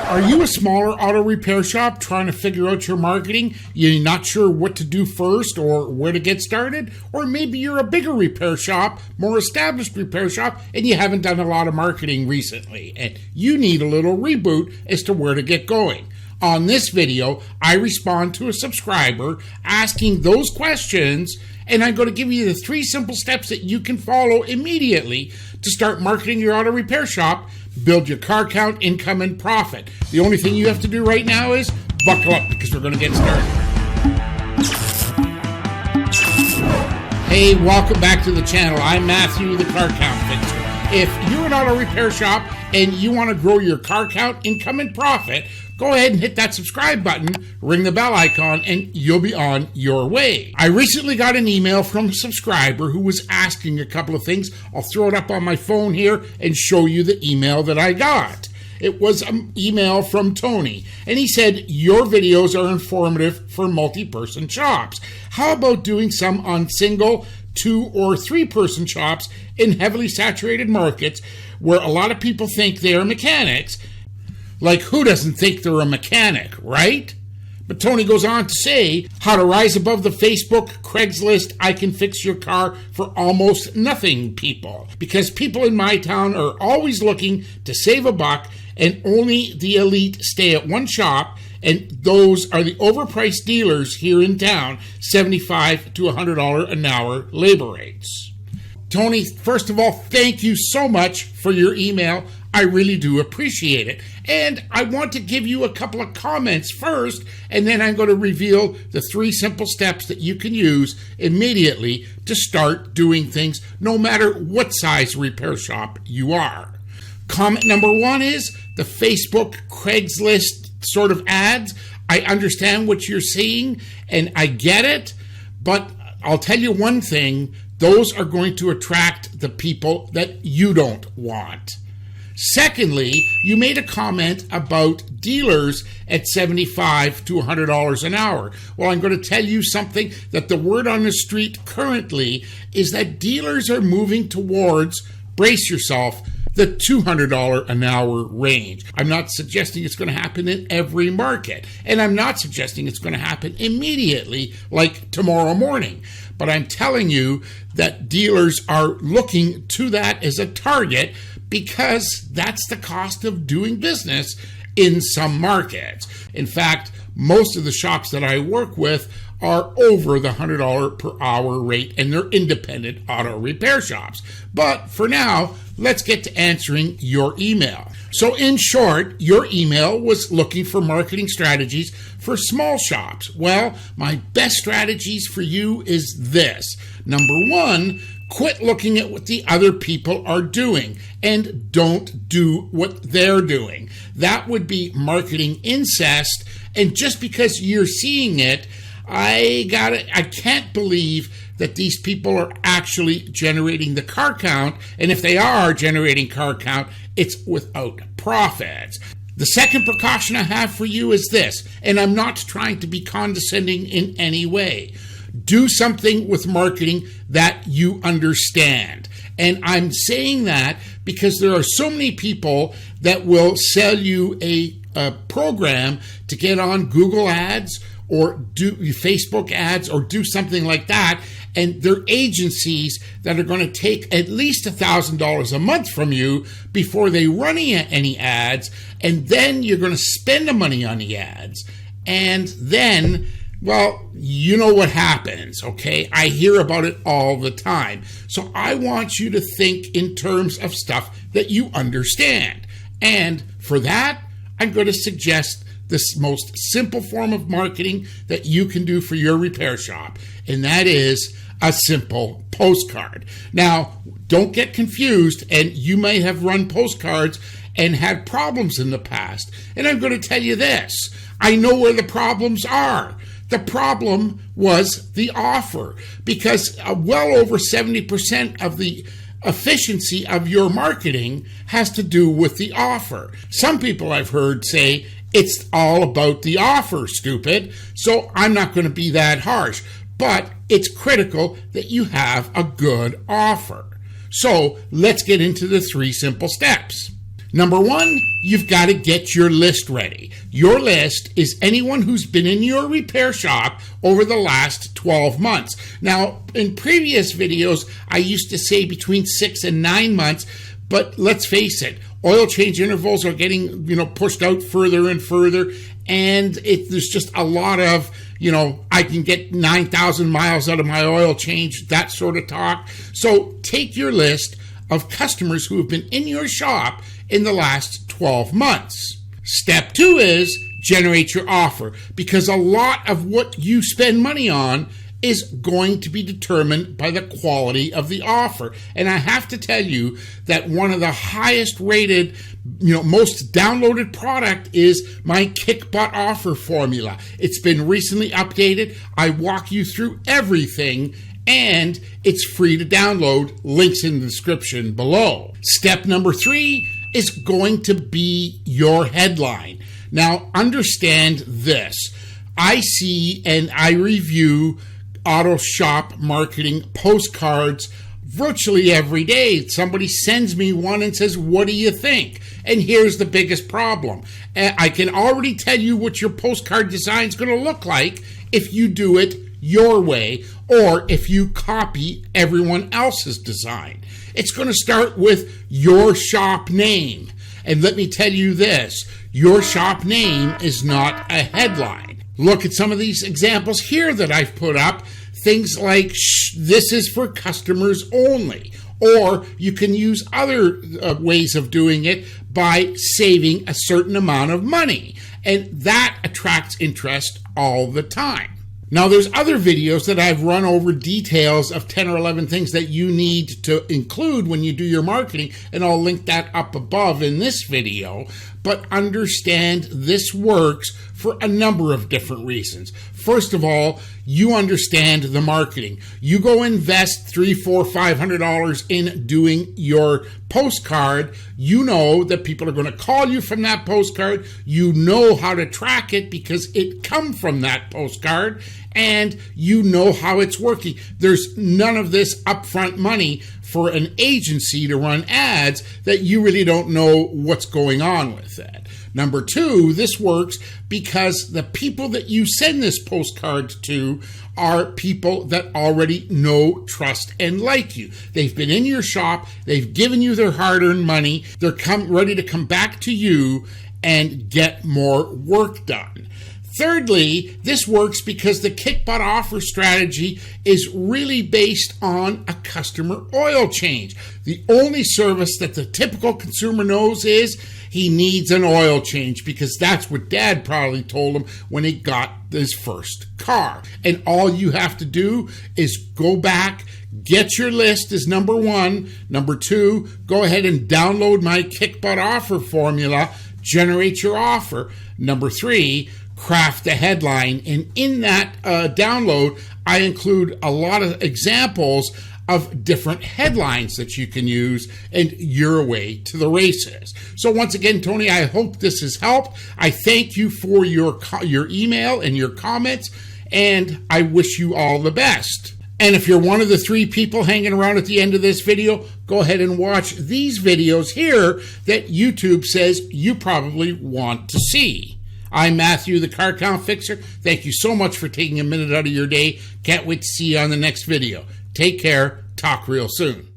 Are you a smaller auto repair shop trying to figure out your marketing? You're not sure what to do first or where to get started? Or maybe you're a bigger repair shop, more established repair shop, and you haven't done a lot of marketing recently, and you need a little reboot as to where to get going. On this video, I respond to a subscriber asking those questions, and I'm going to give you the 3 simple steps that you can follow immediately to start marketing your auto repair shop, build your car count, income, and profit. The only thing you have to do right now is buckle up because we're going to get started. Hey, welcome back to the channel. I'm Matthew, the Car Count Fixer. If you're an auto repair shop and you want to grow your car count, income, and profit, go ahead and hit that subscribe button, ring the bell icon, and you'll be on your way. I recently got an email from a subscriber who was asking a couple of things. I'll throw it up on my phone here and show you the email that I got. It was an email from Tony, and he said, your videos are informative for multi-person shops. How about doing some on single, 2 or 3 person shops in heavily saturated markets where a lot of people think they are mechanics? Like, who doesn't think they're a mechanic, right? But Tony goes on to say how to rise above the Facebook, Craigslist, I can fix your car for almost nothing people. Because people in my town are always looking to save a buck, and only the elite stay at one shop, and those are the overpriced dealers here in town, $75 to $100 an hour labor rates. Tony, first of all, thank you so much for your email. I really do appreciate it. And I want to give you a couple of comments first, and then I'm going to reveal the 3 simple steps that you can use immediately to start doing things no matter what size repair shop you are. Comment number 1 is the Facebook, Craigslist sort of ads. I understand what you're seeing, and I get it, but I'll tell you one thing, those are going to attract the people that you don't want. Secondly, you made a comment about dealers at $75 to $100 an hour. Well, I'm going to tell you something that the word on the street currently is that dealers are moving towards, brace yourself, the $200 an hour range. I'm not suggesting it's going to happen in every market, and I'm not suggesting it's going to happen immediately like tomorrow morning. But I'm telling you that dealers are looking to that as a target because that's the cost of doing business in some markets. In fact, most of the shops that I work with are over the $100 per hour rate, and they're independent auto repair shops. But for now, let's get to answering your email. So in short, your email was looking for marketing strategies for small shops. Well, my best strategies for you is this. Number 1, quit looking at what the other people are doing and don't do what they're doing. That would be marketing incest, and just because you're seeing it, I can't believe that these people are actually generating the car count, and if they are generating car count, it's without profits. The second precaution I have for you is this, and I'm not trying to be condescending in any way. Do something with marketing that you understand. And I'm saying that because there are so many people that will sell you a program to get on Google ads or do Facebook ads or do something like that, and they're agencies that are going to take at least $1,000 a month from you before they run any ads, and then you're going to spend the money on the ads, and then, well, you know what happens, okay? I hear about it all the time. So I want you to think in terms of stuff that you understand, and for that, I'm going to suggest this most simple form of marketing that you can do for your repair shop, and that is a simple postcard. Now, don't get confused, and you may have run postcards and had problems in the past, and I'm going to tell you this. I know where the problems are. The problem was the offer, because well over 70% of the efficiency of your marketing has to do with the offer. Some people I've heard say, it's all about the offer, stupid. So I'm not going to be that harsh. But it's critical that you have a good offer. So let's get into the 3 simple steps. Number one, you've got to get your list ready. Your list is anyone who's been in your repair shop over the last 12 months. Now, in previous videos, I used to say between 6 and 9 months, but let's face it, oil change intervals are getting, pushed out further and further, and there's just a lot of, I can get 9,000 miles out of my oil change, that sort of talk. So take your list of customers who have been in your shop in the last 12 months. Step 2 is generate your offer, because a lot of what you spend money on is going to be determined by the quality of the offer. And I have to tell you that one of the highest rated, most downloaded product is my Kick Butt offer formula. It's been recently updated. I walk you through everything, and it's free to download. Links in the description below. Step number 3 is going to be your headline. Now, understand this. I see and I review auto shop marketing postcards virtually every day. Somebody sends me one and says, "What do you think?" And here's the biggest problem. I can already tell you what your postcard design is going to look like if you do it your way, or if you copy everyone else's design. It's going to start with your shop name. And let me tell you this, your shop name is not a headline. Look at some of these examples here that I've put up. Things like, this is for customers only. Or you can use other ways of doing it by saving a certain amount of money. And that attracts interest all the time. Now, there's other videos that I've run over details of 10 or 11 things that you need to include when you do your marketing, and I'll link that up above in this video. But understand this works for a number of different reasons. First of all, you understand the marketing. You go invest $300, $400, $500 in doing your postcard. You know that people are going to call you from that postcard. You know how to track it because it comes from that postcard, and you know how it's working. There's none of this upfront money for an agency to run ads that you really don't know what's going on with that. Number 2, this works because the people that you send this postcard to are people that already know, trust, and like you. They've been in your shop, they've given you their hard-earned money, they're ready to come back to you and get more work done. Thirdly, this works because the Kick Butt offer strategy is really based on a customer oil change. The only service that the typical consumer knows is he needs an oil change, because that's what Dad probably told him when he got his first car. And all you have to do is go back, get your list as number 1. Number 2, go ahead and download my Kick Butt offer formula, generate your offer. Number 3, craft a headline, and in that download I include a lot of examples of different headlines that you can use, and you're away to the races. So once again, Tony, I hope this has helped. I thank you for your email and your comments, and I wish you all the best. And if you're one of the 3 people hanging around at the end of this video, go ahead and watch these videos here that YouTube says you probably want to see. I'm Matthew, the Car Count Fixer. Thank you so much for taking a minute out of your day. Can't wait to see you on the next video. Take care. Talk real soon.